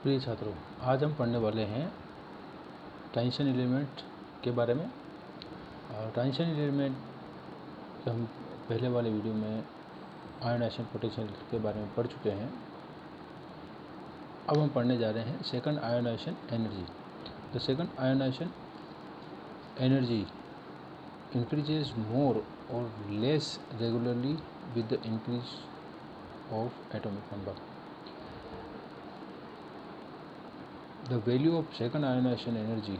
प्रिय छात्रों, आज हम पढ़ने वाले हैं ट्रांजिशन एलिमेंट के बारे में। और ट्रांजिशन एलिमेंट हम पहले वाले वीडियो में आयोनाइजेशन पोटेंशियल के बारे में पढ़ चुके हैं। अब हम पढ़ने जा रहे हैं second ionisation energy. The second ionisation energy increases more or less regularly with the increase of atomic number. The value of second ionization energy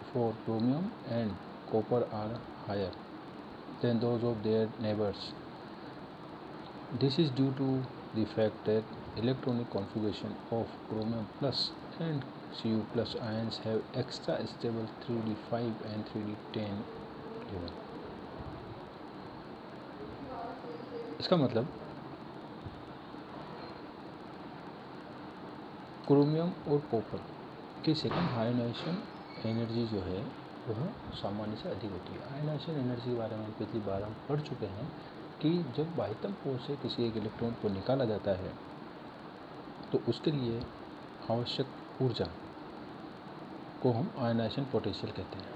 for chromium and copper are higher than those of their neighbors. This is due to the fact that electronic configuration of chromium plus and Cu plus ions have extra stable 3d5 and 3d10 level. इसका मतलब chromium और copper की second ionisation energy जो है वह सामान्य से अधिक होती है। आयोनाइजेशन एनर्जी के बारे में पिछली बार हम पढ़ चुके हैं कि जब बाह्यतम पोल से किसी एक इलेक्ट्रॉन को निकाला जाता है तो उसके लिए आवश्यक ऊर्जा को हम आयोनाइजेशन पोटेंशियल कहते हैं।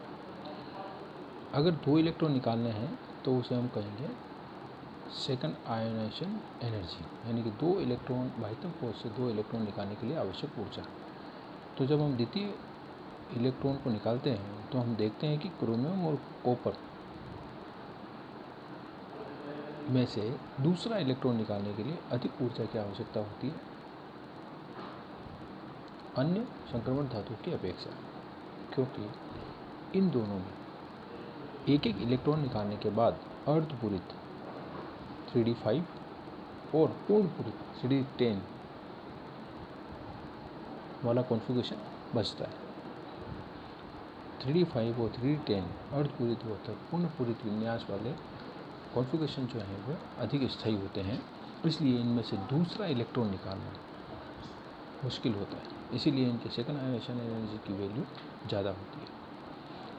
अगर दो इलेक्ट्रॉन निकालने हैं तो उसे हम कहेंगे सेकंड आयोनाइजेशन एनर्जी, यानी कि दो इलेक्ट्रॉन बाह्यतम पोल से दो इलेक्ट्रॉन निकालने के लिए आवश्यक ऊर्जा। तो जब हम द्वितीय इलेक्ट्रॉन को निकालते हैं तो हम देखते हैं कि क्रोमियम और कॉपर में से दूसरा इलेक्ट्रॉन निकालने के लिए अधिक ऊर्जा की आवश्यकता होती है अन्य संक्रमण धातु की अपेक्षा, क्योंकि इन दोनों में एक एक इलेक्ट्रॉन निकालने के बाद अर्धपूरित 3d5 और पूर्णपूरित 3d10 वाला कॉन्फ़िगरेशन बचता है। 3d5 और 3d10 अर्धपूरित होता है, पूर्णपूरित विन्यास वाले कॉन्फ़िगरेशन जो है वह अधिक स्थायी होते हैं, इसलिए इनमें से दूसरा इलेक्ट्रॉन निकालना मुश्किल होता है, इसीलिए इनके सेकंड आयोनाइजेशन एनर्जी की वैल्यू ज़्यादा होती है।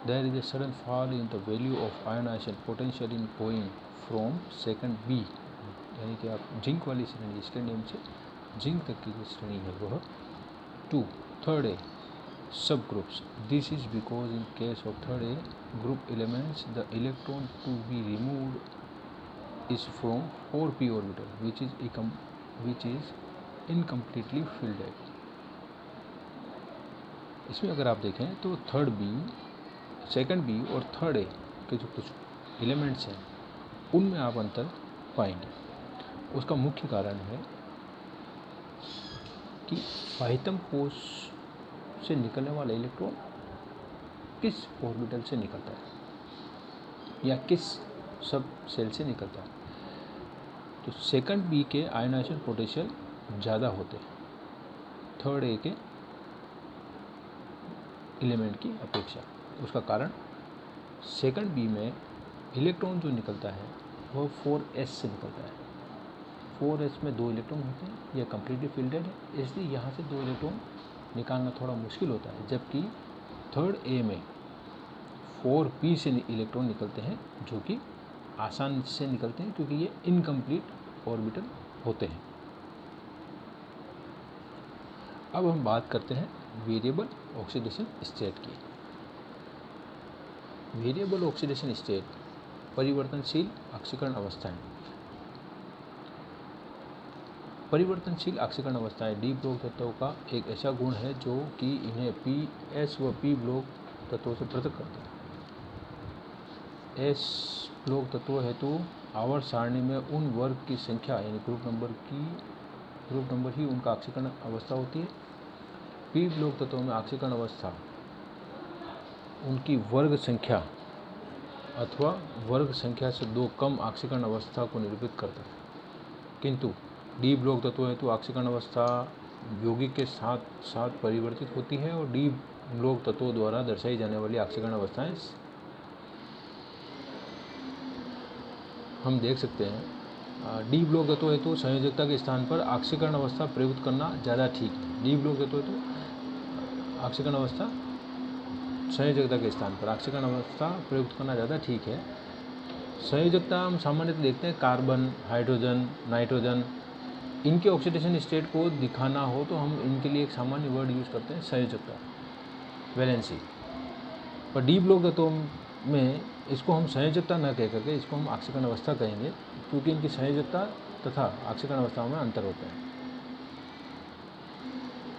There is a sudden fall in the value of ionization potential in going from second B, यानी कि आप जिंक वाली श्रेणी, इसके नेम से जिंक तक की जो श्रेणी है वह to third A subgroups. This is because in case of third A group elements the electron to be removed is from 4p orbital which is incompletely filled. इसमें अगर आप देखें तो थर्ड बी, सेकंड बी और third A के जो कुछ elements हैं उनमें आप अंतर पाएंगे। उसका मुख्य कारण है कि बाह्यतम कोश से निकलने वाला इलेक्ट्रॉन किस ऑर्बिटल से निकलता है या किस सब सेल से निकलता है। तो सेकंड बी के आयोनाइजेशन पोटेंशियल ज़्यादा होते हैं थर्ड ए के एलिमेंट की अपेक्षा। उसका कारण सेकंड बी में इलेक्ट्रॉन जो निकलता है वह 4s से निकलता है। 4s में दो इलेक्ट्रॉन होते हैं, यह कम्प्लीटली फिल्डेड है, इसलिए यहाँ से दो इलेक्ट्रॉन निकालना थोड़ा मुश्किल होता है, जबकि थर्ड ए में 4p से इलेक्ट्रॉन निकलते हैं जो कि आसान से निकलते हैं क्योंकि ये इनकम्प्लीट ऑर्बिटल होते हैं। अब हम बात करते हैं वेरिएबल ऑक्सीडेशन स्टेट की। वेरिएबल ऑक्सीडेशन स्टेट परिवर्तनशील ऑक्सीकरण अवस्थाएं। परिवर्तनशील ऑक्सीकरण अवस्थाएं डी ब्लॉक तत्वों का एक ऐसा गुण है जो कि इन्हें पी व पी ब्लॉक तत्वों से पृथक करता है। एस ब्लॉक तत्वों हेतु आवर्त सारणी में उन वर्ग की संख्या यानी ग्रुप नंबर ही उनका ऑक्सीकरण अवस्था होती है। पी ब्लॉक तत्वों में ऑक्सीकरण अवस्था उनकी वर्ग संख्या अथवा वर्ग संख्या से दो कम ऑक्सीकरण अवस्था को निरूपित करता है, किंतु डी ब्लॉक तत्वों हेतु ऑक्सीकरण अवस्था यौगिक के साथ साथ परिवर्तित होती है और डी ब्लॉक तत्वों द्वारा दर्शाई जाने वाली ऑक्सीकरण अवस्थाएं हम देख सकते हैं। डी ब्लॉक तत्वों हेतु संयोजकता के स्थान पर ऑक्सीकरण अवस्था प्रयुक्त करना ज़्यादा ठीक है। डी ब्लॉक तत्वों हेतु ऑक्सीकरण अवस्था संयोजकता के स्थान पर ऑक्सीकरण अवस्था प्रयुक्त करना ज़्यादा ठीक है। संयोजकता हम सामान्यतः देखते हैं कार्बन, हाइड्रोजन, नाइट्रोजन इनके ऑक्सीडेशन स्टेट को दिखाना हो तो हम इनके लिए एक सामान्य वर्ड यूज़ करते हैं, संयोजकता, वैलेंसी। पर डी ब्लॉक तत्वों में इसको हम संयोजकता न कह करके इसको हम आक्सीकरण अवस्था कहेंगे, क्योंकि इनकी संयोजकता तथा आक्सीकरण अवस्थाओं में अंतर होते हैं।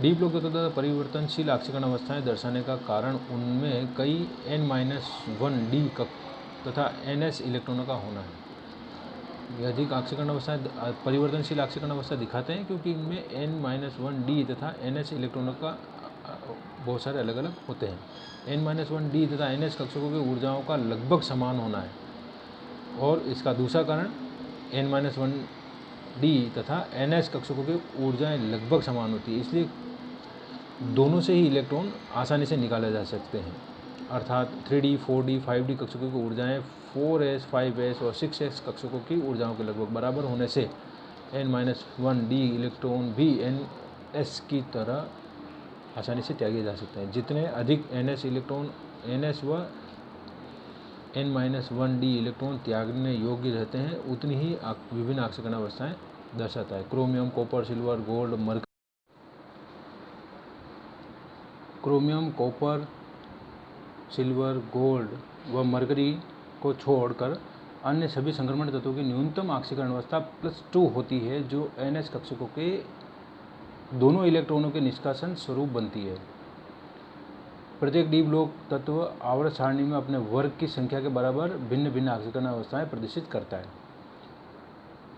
डी ब्लॉक तत्वों तथा परिवर्तनशील आक्सीकरण अवस्थाएं दर्शाने का कारण उनमें कई n-1 डी तथा ns इलेक्ट्रॉनों का होना है। ये अधिक आक्सीकरण अवस्थाएं परिवर्तनशील आक्सीकरण अवस्था दिखाते हैं क्योंकि इनमें n-1 डी तथा ns इलेक्ट्रॉनों का बहुत सारे अलग अलग होते हैं। n-1 डी तथा ns कक्षकों की ऊर्जाओं का लगभग समान होना है, और इसका दूसरा कारण n-1 डी तथा ns कक्षकों की ऊर्जाएं लगभग समान होती है, इसलिए दोनों से ही इलेक्ट्रॉन आसानी से निकाले जा सकते हैं। अर्थात 3D, 4D, 5D कक्षकों की ऊर्जाएं 4s, 5s और 6s कक्षकों की ऊर्जाओं के लगभग बराबर होने से n-1 डी इलेक्ट्रॉन भी ns की तरह आसानी से त्यागे जा सकते हैं। जितने अधिक ns इलेक्ट्रॉन ns व n-1 डी इलेक्ट्रॉन त्यागने योग्य रहते हैं, उतनी ही विभिन्न आक्सीकरण अवस्थाएं दर्शाता है। Chromium, copper, silver, gold, mercury, chromium, copper, silver, gold व मरकरी को छोड़कर अन्य सभी संक्रमण तत्वों की न्यूनतम आक्सीकरण अवस्था +2 होती है, जो ns कक्षकों के दोनों इलेक्ट्रॉनों के निष्कासन स्वरूप बनती है। प्रत्येक डी ब्लॉक तत्व आवर्त सारणी में अपने वर्ग की संख्या के बराबर भिन्न भिन्न आक्सीकरण अवस्थाएं प्रदर्शित करता है।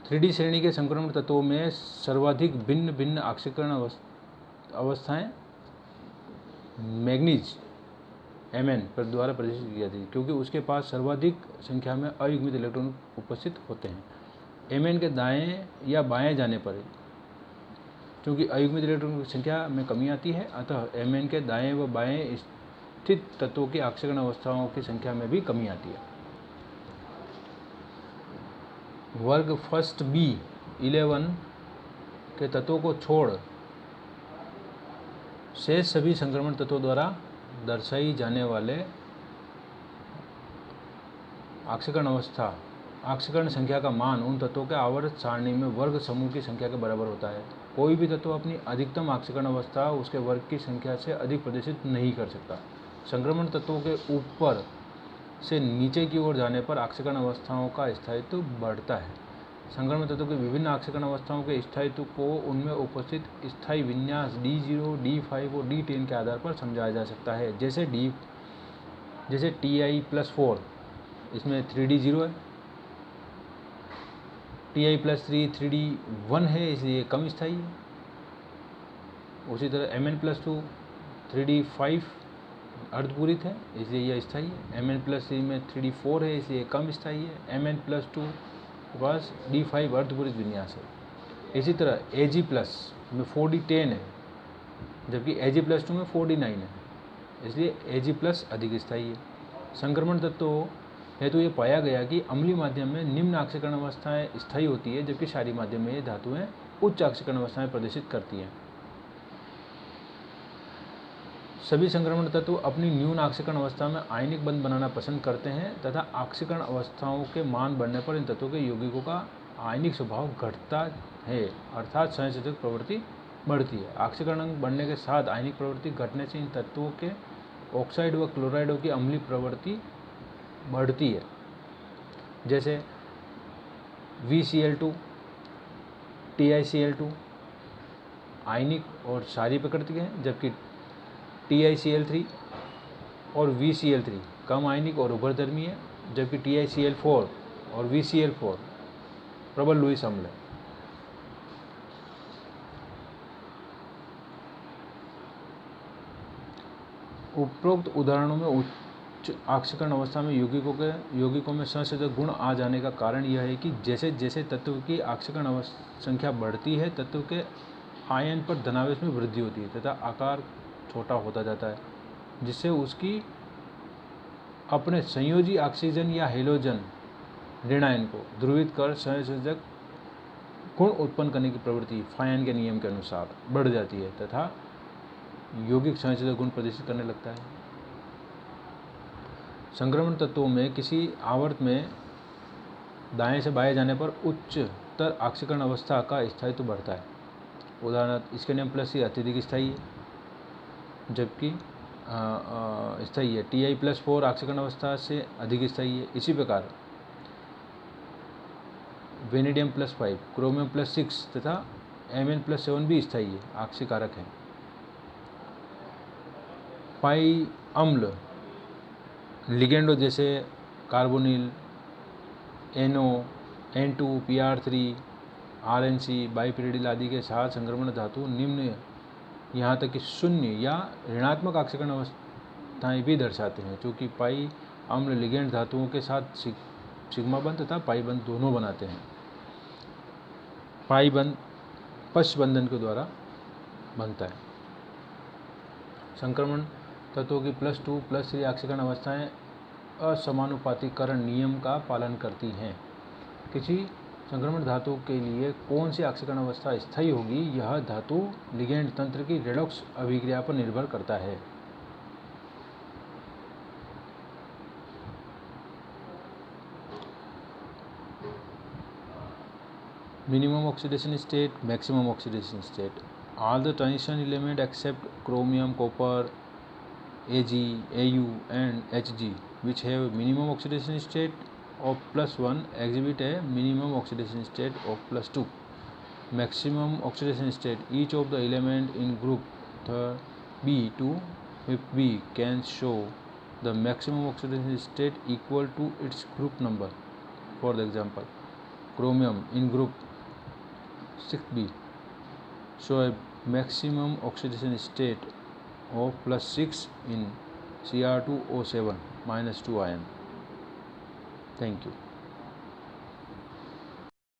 3D श्रेणी के संक्रमण तत्वों में सर्वाधिक भिन्न भिन्न आक्सीकरण अवस्थाएं मैग्नीज Mn पर द्वारा प्रदर्शित की जाती है, क्योंकि उसके पास सर्वाधिक संख्या में अयुग्मित इलेक्ट्रॉन उपस्थित होते हैं। Mn के दाएं या बाएं जाने पर क्योंकि अयुग्मित इलेक्ट्रॉन की संख्या में कमी आती है, अतः Mn के दाएं व बाएं स्थित तत्वों की आक्सीकरण अवस्थाओं की संख्या में भी कमी आती है। वर्ग फर्स्ट B11 के तत्वों को छोड़ शेष सभी संक्रमण तत्वों द्वारा दर्शाई जाने वाले आक्सीकरण अवस्था आक्सीकरण संख्या का मान उन तत्वों के आवर्त सारणी में वर्ग समूह की संख्या के बराबर होता है। कोई भी तत्व अपनी अधिकतम आक्सीकरण अवस्था उसके वर्ग की संख्या से अधिक प्रदर्शित नहीं कर सकता। संक्रमण तत्वों के ऊपर से नीचे की ओर जाने पर आक्सीकरण अवस्थाओं का स्थायित्व बढ़ता है। संक्रमण तत्वों के विभिन्न आक्सीकरण अवस्थाओं के स्थायित्व को उनमें उपस्थित स्थायी विन्यास D0, D5 और D10 के आधार पर समझाया जा सकता है। जैसे Ti+4, इसमें 3D0 है, Ti+3 3D1 है, इसलिए कम स्थायी है। उसी तरह Mn+2 3D5 अर्धपूरित है, इसलिए यह स्थायी है। Mn+3 में 3D4 है, इसलिए कम स्थायी है। Mn+2 के पास D5 अर्धपूरित विन्यास है। इसी तरह Ag+ में 4D10 है, जबकि Ag+2 में 4D9 है, इसलिए Ag+ अधिक स्थायी है। संक्रमण तत्वों हेतु ये पाया गया कि अम्लीय माध्यम में निम्न आक्सीकरण अवस्थाएं स्थायी होती है, जबकि क्षारीय माध्यम में ये धातुएं उच्च आक्सीकरण अवस्थाएं प्रदर्शित करती हैं। सभी संक्रमण तत्व अपनी न्यून आक्सीकरण अवस्था में आयनिक बंध बनाना पसंद करते हैं तथा आक्सीकरण अवस्थाओं के मान बढ़ने पर इन तत्वों के यौगिकों का आयनिक स्वभाव घटता है, अर्थात संयोजक प्रवृत्ति बढ़ती है। आक्सीकरण बढ़ने के साथ आयनिक प्रवृत्ति घटने से इन तत्वों के ऑक्साइड व क्लोराइडों की अम्लीय प्रवृत्ति बढ़ती है। जैसे VCl2, TiCl2 आयनिक और क्षारीय प्रकृति के हैं, जबकि TiCl3 और VCl3 कम आयनिक और उभरधर्मी है, जबकि TiCl4 और VCl4 प्रबल लुईस अम्ल है। उपरोक्त उदाहरणों में उच्च आक्सीकरण अवस्था में यौगिकों में संयोजक गुण आ जाने का कारण यह है कि जैसे जैसे तत्व की आक्सीकरण संख्या बढ़ती है, तत्व के आयन पर धनावेश में वृद्धि होती है तथा आकार छोटा होता जाता है, जिससे उसकी अपने संयोजी ऑक्सीजन या हेलोजन ऋणायन को ध्रुवित कर संयोजक गुण उत्पन्न करने की प्रवृत्ति फायन के नियम के अनुसार बढ़ जाती है तथा यौगिक संयोजक गुण प्रदर्शित करने लगता है। संक्रमण तत्वों में किसी आवर्त में दाएं से बाएं जाने पर उच्च उत्तर ऑक्सीकरण अवस्था का स्थायित्व बढ़ता है। उदाहरण Scandium+C अत्यधिक स्थायी है, जबकि स्थायी है। Ti+4 ऑक्सीकरण अवस्था से अधिक स्थायी है। इसी प्रकार Vanadium+5, Chromium+6 तथा Mn+7 भी स्थायी है, ऑक्सीकारक है। पाई अम्ल लिगेंडो जैसे carbonyl, NO, N2, PR3, RNC, बाइपिरिडिल आदि के साथ संक्रमण धातु निम्न यहाँ तक कि शून्य या ऋणात्मक ऑक्सीकरण अवस्थाएं भी दर्शाते हैं, क्योंकि पाई अम्ल लिगेंड धातुओं के साथ सिग्मा बंध तथा पाई बंध दोनों बनाते हैं। पाई बंध पश्च बंधन के द्वारा बनता है। संक्रमण तत्वों की +2+3 ऑक्सीकरण अवस्थाएं असमानुपातिकरण नियम का पालन करती हैं। किसी संक्रमण धातु के लिए कौन सी ऑक्सीकरण अवस्था स्थायी होगी, यह धातु लिगेंड तंत्र की रेडॉक्स अभिक्रिया पर निर्भर करता है। Minimum oxidation state, maximum oxidation state. All the transition elements except chromium, copper, Ag, Au and Hg, which have minimum oxidation state of +1, exhibit a minimum oxidation state of +2. Maximum oxidation state. Each of the elements in group B to B can show the maximum oxidation state equal to its group number. For the example, chromium in group 6B show a maximum oxidation state of +6 in Cr2O7 -2 ion. Thank you.